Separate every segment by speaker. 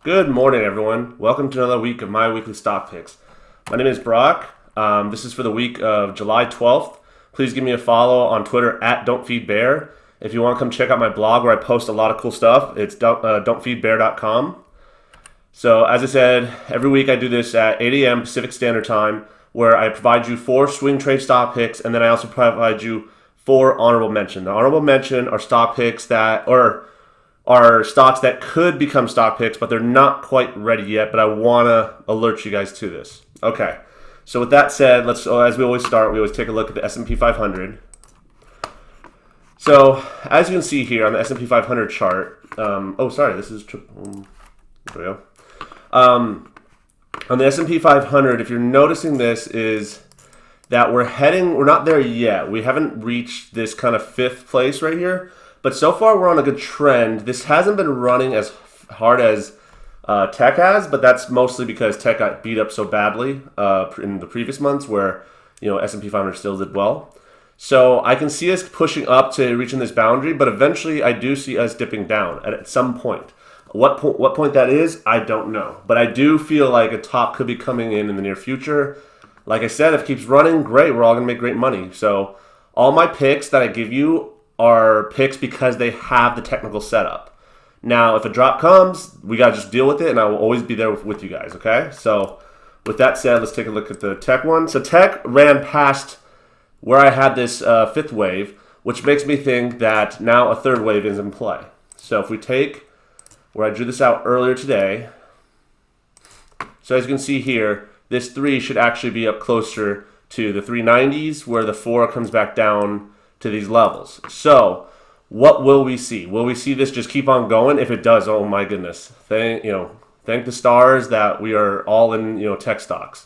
Speaker 1: Good morning, everyone. Welcome to another week of my weekly stock picks. My name is Brock. This is for the week of July 12th. Please give me a follow on Twitter at Don'tFeedBear. If you want to come check out my blog where I post a lot of cool stuff, it's don'tfeedbear.com. So as I said, every week I do this at 8 a.m. Pacific Standard Time where I provide you 4 swing trade stock picks, and then I also provide you 4 honorable mention. The honorable mention are stock picks that are stocks that could become stock picks, but they're not quite ready yet, but I want to alert you guys to this. Okay, so with that said, let's, as we always start, we always take a look at the S&P 500. So, as you can see here on the S&P 500 chart, this is, there we go. On the S&P 500, if you're noticing this, is that we're not there yet. We haven't reached this kind of 5th place right here. But so far, we're on a good trend. This hasn't been running as hard as tech has, but that's mostly because tech got beat up so badly in the previous months where, S&P 500 still did well. So I can see us pushing up to reaching this boundary, but eventually I do see us dipping down at some point. What point that is, I don't know. But I do feel like a top could be coming in the near future. Like I said, if it keeps running, great. We're all going to make great money. So all my picks that I give you are picks because they have the technical setup. Now, if a drop comes, we got to just deal with it, and I will always be there with you guys, okay? So with that said, let's take a look at the tech one. So tech ran past where I had this 5th wave, which makes me think that now a 3rd wave is in play. So if we take where I drew this out earlier today, so as you can see here, this 3 should actually be up closer to the 390s, where the 4 comes back down to these levels. So what will we see? Will we see this just keep on going? If it does, oh my goodness, thank the stars that we are all in tech stocks.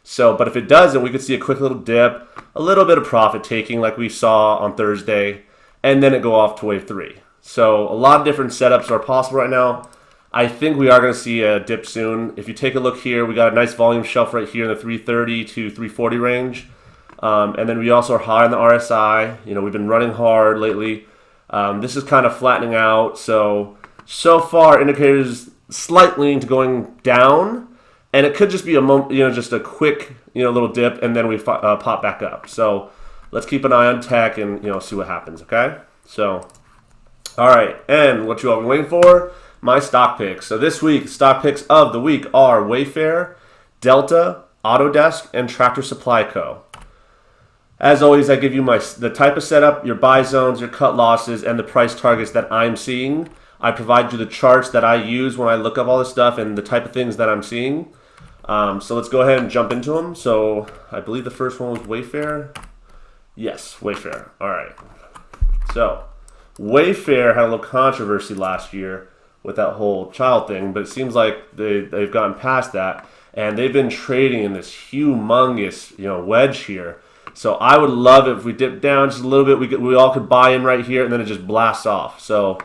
Speaker 1: So, but if it doesn't, we could see a quick little dip, a little bit of profit taking like we saw on Thursday, and then it go off to wave 3. So a lot of different setups are possible right now. I think we are going to see a dip soon. If you take a look here, we got a nice volume shelf right here in the 330 to 340 range. And then we also are high on the RSI. We've been running hard lately. This is kind of flattening out. So far, indicators slightly into going down, and it could just be just a quick, little dip, and then we pop back up. So let's keep an eye on tech and see what happens. Okay. So, all right, and what you all been waiting for? My stock picks. So this week, stock picks of the week are Wayfair, Delta, Autodesk, and Tractor Supply Co. As always, I give you the type of setup, your buy zones, your cut losses, and the price targets that I'm seeing. I provide you the charts that I use when I look up all this stuff and the type of things that I'm seeing. So let's go ahead and jump into them. So I believe the first one was Wayfair. Yes, Wayfair. All right. So Wayfair had a little controversy last year with that whole child thing, but it seems like they've gotten past that, and they've been trading in this humongous wedge here. So I would love it if we dip down just a little bit. We all could buy in right here, and then it just blasts off. So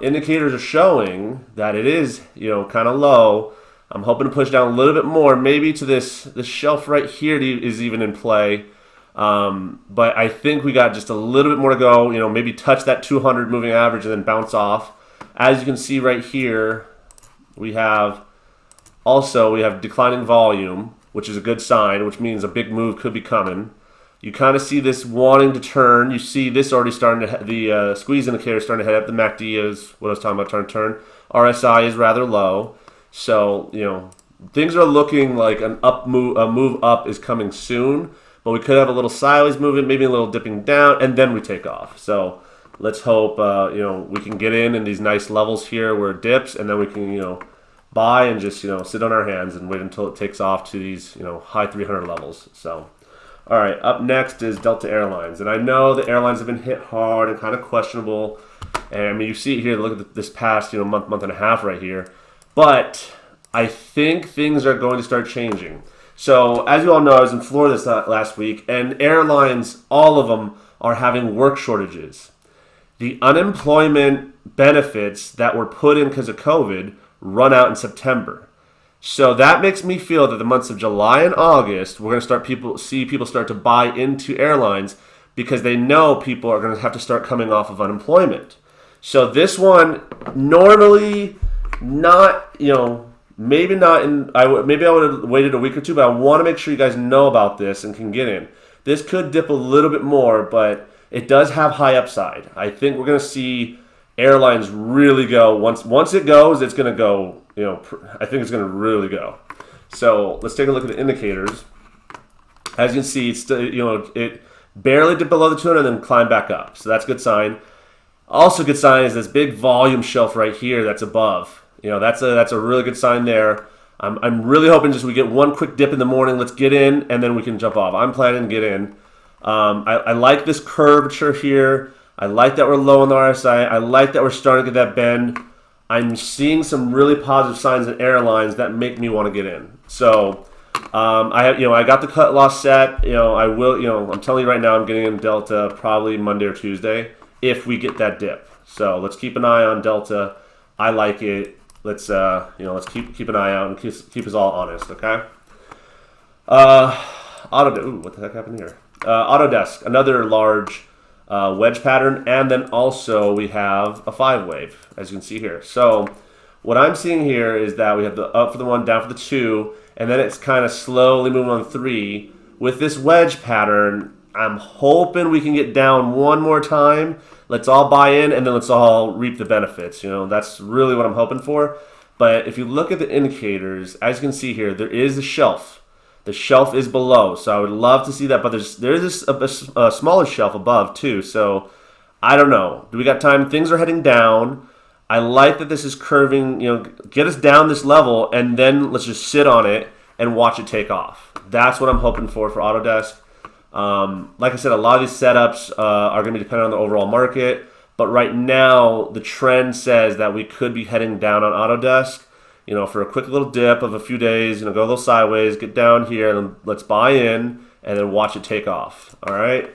Speaker 1: indicators are showing that it is kind of low. I'm hoping to push down a little bit more, maybe to this shelf right here is even in play. But I think we got just a little bit more to go. Maybe touch that 200 moving average and then bounce off. As you can see right here, we have declining volume, which is a good sign, which means a big move could be coming. You kind of see this wanting to turn. You see this already starting to, the squeeze indicator starting to head up. The MACD is what I was talking about, trying to turn. RSI is rather low. So, things are looking like a move up is coming soon. But we could have a little sideways movement, maybe a little dipping down, and then we take off. So let's hope, we can get in these nice levels here where it dips, and then we can, buy and just, sit on our hands and wait until it takes off to these, high 300 levels. So, all right, up next is Delta Airlines. And I know the airlines have been hit hard and kind of questionable. And I mean, you see it here, look at this past, month and a half right here. But I think things are going to start changing. So, as you all know, I was in Florida this last week, and airlines, all of them, are having work shortages. The unemployment benefits that were put in because of COVID run out in September. So that makes me feel that the months of July and August, we're going to see people start to buy into airlines because they know people are going to have to start coming off of unemployment. So this one, normally Not, maybe not in. Maybe I would have waited a week or two, but I want to make sure you guys know about this and can get in. This could dip a little bit more, but it does have high upside. I think we're going to see airlines really go. Once it goes, it's going to go. I think it's going to really go. So let's take a look at the indicators. As you can see, it's it barely dipped below the 200 and then climbed back up. So that's a good sign. Also, good sign is this big volume shelf right here that's above. That's a really good sign there. I'm really hoping just we get one quick dip in the morning. Let's get in, and then we can jump off. I'm planning to get in. I like this curvature here. I like that we're low on the RSI. I like that we're starting to get that bend. I'm seeing some really positive signs in airlines that make me want to get in. So I got the cut loss set. I will. I'm telling you right now, I'm getting in Delta probably Monday or Tuesday if we get that dip. So let's keep an eye on Delta. I like it. Let's keep an eye out and keep us all honest. Okay. What the heck happened here? Autodesk, another large wedge pattern, and then also we have a 5-wave, as you can see here. So what I'm seeing here is that we have the up for the 1, down for the 2, and then it's kind of slowly moving on 3. With this wedge pattern, I'm hoping we can get down one more time. Let's all buy in, and then let's all reap the benefits. That's really what I'm hoping for. But if you look at the indicators, as you can see here, there is a shelf. The shelf is below, so I would love to see that. But there is a smaller shelf above too. So I don't know. Do we got time? Things are heading down. I like that this is curving. Get us down this level, and then let's just sit on it and watch it take off. That's what I'm hoping for Autodesk. Like I said, a lot of these setups are going to be dependent on the overall market. But right now, the trend says that we could be heading down on Autodesk. For a quick little dip of a few days, go a little sideways, get down here, and then let's buy in, and then watch it take off. All right.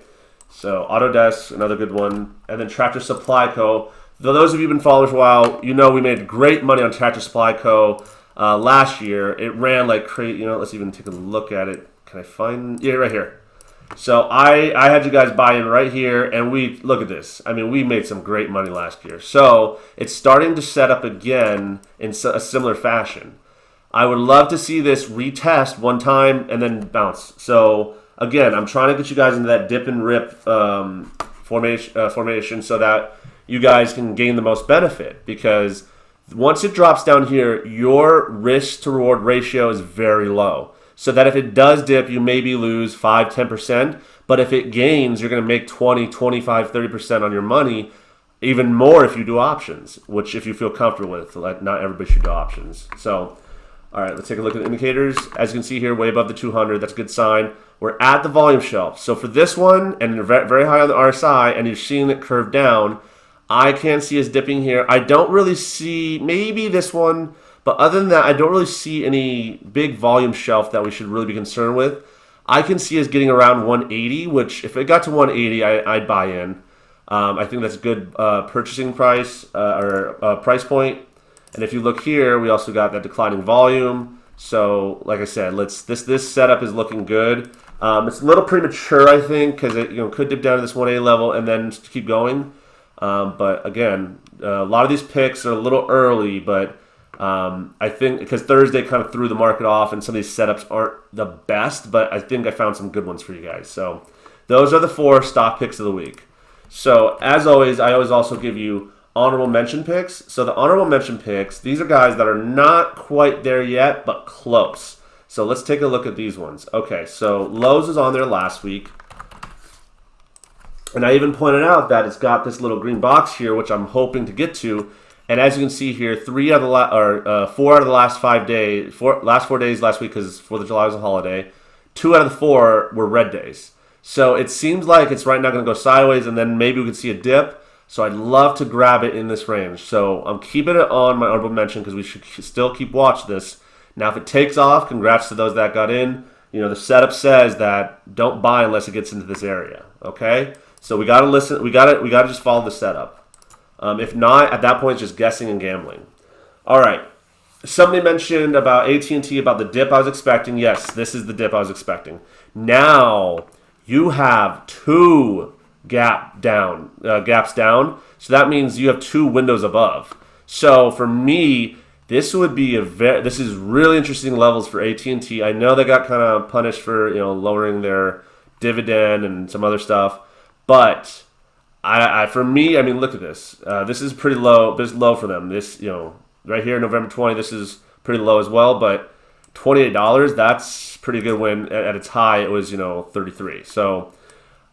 Speaker 1: So Autodesk, another good one, and then Tractor Supply Co. For those of you who've been following for a while, we made great money on Tractor Supply Co. Last year. It ran like crazy. Let's even take a look at it. Can I find? Yeah, right here. So I had you guys buy in right here, and we look at this. We made some great money last year. So it's starting to set up again in a similar fashion. I would love to see this retest one time and then bounce. So again, I'm trying to get you guys into that dip and rip formation so that you guys can gain the most benefit. Because once it drops down here, your risk to reward ratio is very low. So that if it does dip, you maybe lose 5-10%. But if it gains, you're going to make 20, 25, 30% on your money. Even more if you do options, which if you feel comfortable with. Not everybody should do options. So, all right, let's take a look at the indicators. As you can see here, way above the 200. That's a good sign. We're at the volume shelf. So for this one, and you're very high on the RSI, and you're seeing it curve down, I can't see us dipping here. I don't really see, maybe this one. But other than that, I don't really see any big volume shelf that we should really be concerned with. I can see us getting around 180, which if it got to 180, I'd buy in. I think that's a good purchasing price or price point. And if you look here, we also got that declining volume. So, like I said, this setup is looking good. It's a little premature, I think, because it could dip down to this 180 level and then keep going. But again, a lot of these picks are a little early, but I think because Thursday kind of threw the market off and some of these setups aren't the best, but I think I found some good ones for you guys. So those are the 4 stock picks of the week. So as always, I always also give you honorable mention picks. So the honorable mention picks, these are guys that are not quite there yet, but close. So let's take a look at these ones. Okay, so Lowe's is on there last week. And I even pointed out that it's got this little green box here, which I'm hoping to get to. And as you can see here, 4 out of the last 5 days, last 4 days last week because 4th of July was a holiday, 2 out of the 4 were red days. So it seems like it's right now going to go sideways, and then maybe we could see a dip. So I'd love to grab it in this range. So I'm keeping it on my honorable mention because we should still keep watching this. Now, if it takes off, congrats to those that got in. The setup says that don't buy unless it gets into this area. Okay, so we got to listen. We got to just follow the setup. If not, at that point, it's just guessing and gambling. All right. Somebody mentioned about AT&T, about the dip I was expecting. Yes, this is the dip I was expecting. Now, you have 2 gaps down. So that means you have 2 windows above. So for me, this would be this is really interesting levels for AT&T. I know they got kind of punished for lowering their dividend and some other stuff, but for me, I mean, look at this. This is pretty low. This is low for them. This right here, November 20. This is pretty low as well, but $28. That's pretty good. When at its high, it was 33. So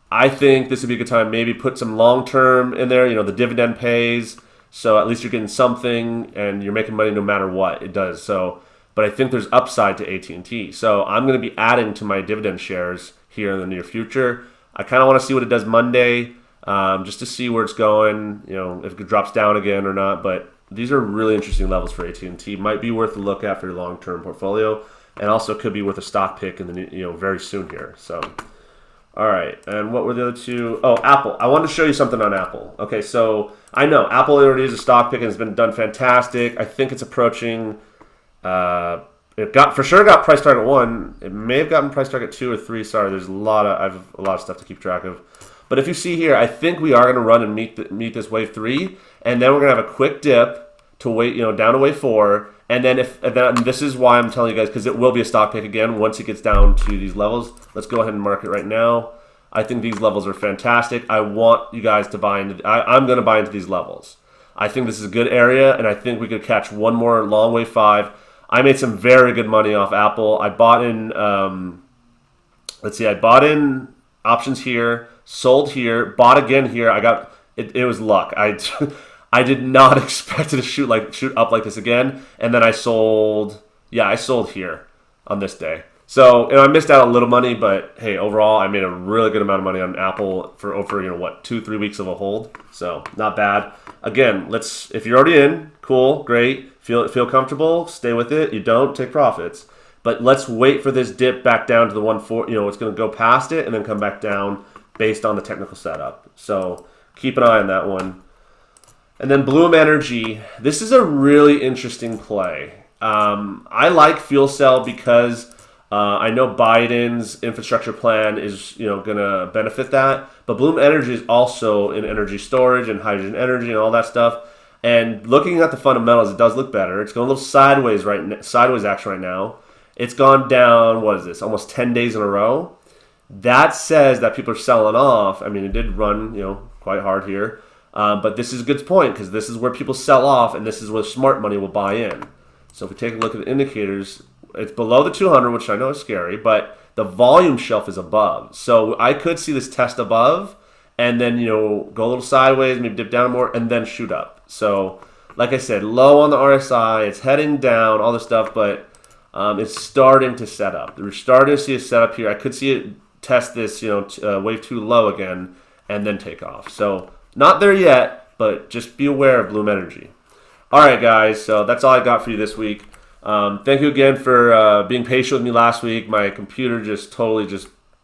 Speaker 1: I think this would be a good time. Maybe put some long term in there. The dividend pays. So at least you're getting something, and you're making money no matter what it does. So, but I think there's upside to AT&T. So I'm going to be adding to my dividend shares here in the near future. I kind of want to see what it does Monday, just to see where it's going. If it drops down again or not. But these are really interesting levels for AT&T. Might be worth a look at for your long-term portfolio, and also could be worth a stock pick in the very soon here. So. All right, and what were the other two? Oh, Apple. I wanted to show you something on Apple. Okay, so I know Apple already is a stock pick and has been done fantastic. I think it's approaching. It for sure got price target 1. It may have gotten price target 2 or 3. Sorry, there's I have a lot of stuff to keep track of. But if you see here, I think we are going to run and meet this wave 3, and then we're going to have a quick dip to down to wave 4. And then this is why I'm telling you guys, because it will be a stock pick again once it gets down to these levels. Let's go ahead and mark it right now. I think these levels are fantastic. I want you guys to buy into. I'm going to buy into these levels. I think this is a good area, and I think we could catch one more long wave 5. I made some very good money off Apple. I bought in. Let's see. I bought in options here, sold here, bought again here. I got it. It was luck. I did not expect it to shoot up like this again, and then I sold. Yeah, I sold here on this day. So I missed out a little money, but hey, overall I made a really good amount of money on Apple for over 2-3 weeks of a hold. So not bad. Again, if you're already in, cool, great, feel comfortable, stay with it. You don't, take profits. But let's wait for this dip back down to the 140. It's going to go past it and then come back down based on the technical setup. So keep an eye on that one. And then Bloom Energy, this is a really interesting play. I like fuel cell because I know Biden's infrastructure plan is going to benefit that. But Bloom Energy is also in energy storage and hydrogen energy and all that stuff. And looking at the fundamentals, it does look better. It's going a little sideways action right now. It's gone down, what is this, almost 10 days in a row. That says that people are selling off. I mean, it did run quite hard here. But this is a good point because this is where people sell off, and this is where smart money will buy in. So if we take a look at the indicators, it's below the 200, which I know is scary, but the volume shelf is above. So I could see this test above and then, go a little sideways, maybe dip down more, and then shoot up. So like I said, low on the RSI, it's heading down, all this stuff, but it's starting to set up. We're starting to see a setup here. I could see it test this, wave 2 low again and then take off. So not there yet, but just be aware of Bloom Energy. All right, guys, so that's all I got for you this week. Thank you again for being patient with me last week. My computer totally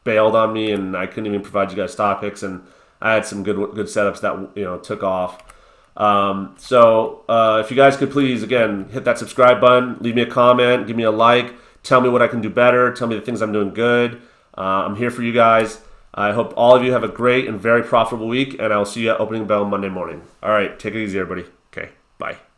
Speaker 1: bailed on me, and I couldn't even provide you guys stock picks, and I had some good setups that took off. So if you guys could please, again, hit that subscribe button, leave me a comment, give me a like, tell me what I can do better, tell me the things I'm doing good. I'm here for you guys. I hope all of you have a great and very profitable week, and I'll see you at opening bell Monday morning. All right, take it easy, everybody. Okay, bye.